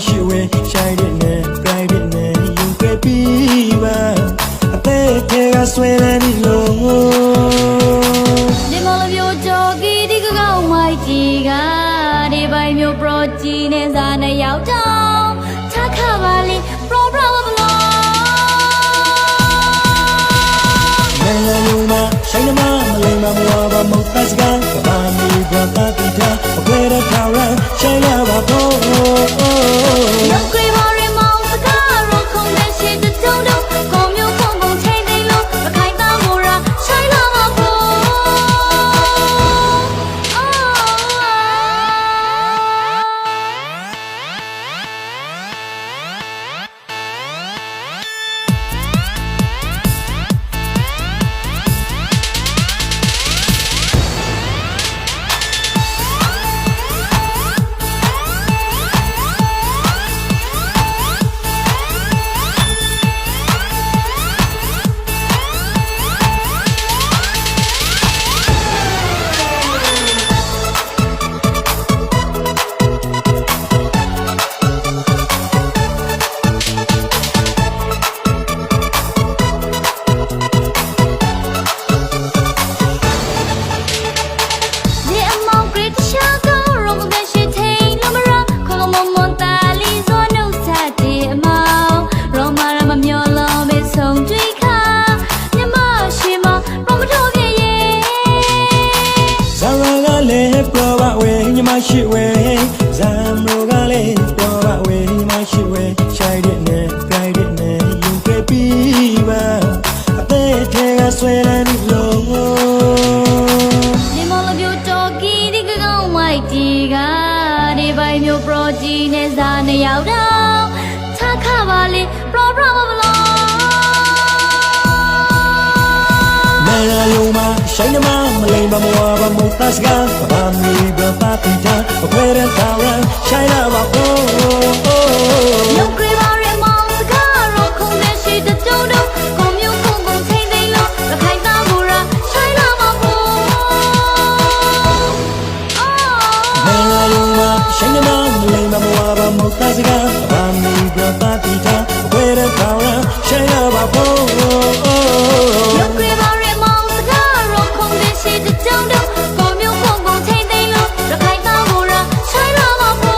ရှိဝဲရှိုင်းတဲ့နဲ့ private နဲ့ယူခဲ့ပြီးပါအသေးထဲကဆွဲတဲ့ဒီလိုဒီမလမျိုးကြော်ကြီးဒီကောင်းမိုက်ကြီးကဒီပိုင်းမျိုး pro ကြီးနဲ့စားနဲ့ရောက်တော့ထားခပါလေ pro ဘလောနိုင်ငံလုံးမှာရှိုင်းမမလိမ္မာမဝါဘာမုတ်သက်စကားကဘာမီဘတာတီတာအခွဲတဲ့ခါရန်ရှိုင်းလာပါတော့ရောက်ကြပါရမောင်စကားရောခုံတဲ့ရှိတဲ့တုံးတော့ကိုမျိုးခုံခုံချိန်နေလို့မခိုင်သားမို့ရာရှိုင်းလာပါဖို့ရှိဝဲဇမ်ရိုကလေးပေါ်ပါဝဲမရှိဝဲရှိုင်းတဲ့နဲ့ private နဲ့ယူခဲ့ပြီးပါအသေးထဲကဆွဲတဲ့ဒီလိုဒီမလမျိုးတော်ကြီးဒီကောင်းမိုက်ကြီးကဒီပိုင်းမျိုး pro ကြီးနဲ့စားနဲ့ရောက်တော့ထားခပါလေ pro ဘလောနိုင်ငံလုံးမှာရှိုင်းမမလိမ္မာမဝါဘာမုတ်သက်စကားကဘာမီဘတာတီတာအခွဲတဲ့ခါရန်ရှိုင်းလာပါတော့ရောက်ကြပါရမောင်စကားရောခုံတဲ့ရှိတဲ့တုံးတော့ကိုမျိုးခုံခုံချိန်နေလို့မခိုင်သားမို့ရာရှိုင်းလာပါဖို့နိုင်ငံလုံးမှာရှိုင်းမမလိမ္မာမဝါဘာမုတ်သက်စကားကဘာမီဘတာတီတာအခွဲတဲ့ခါရန်ရှိုင်း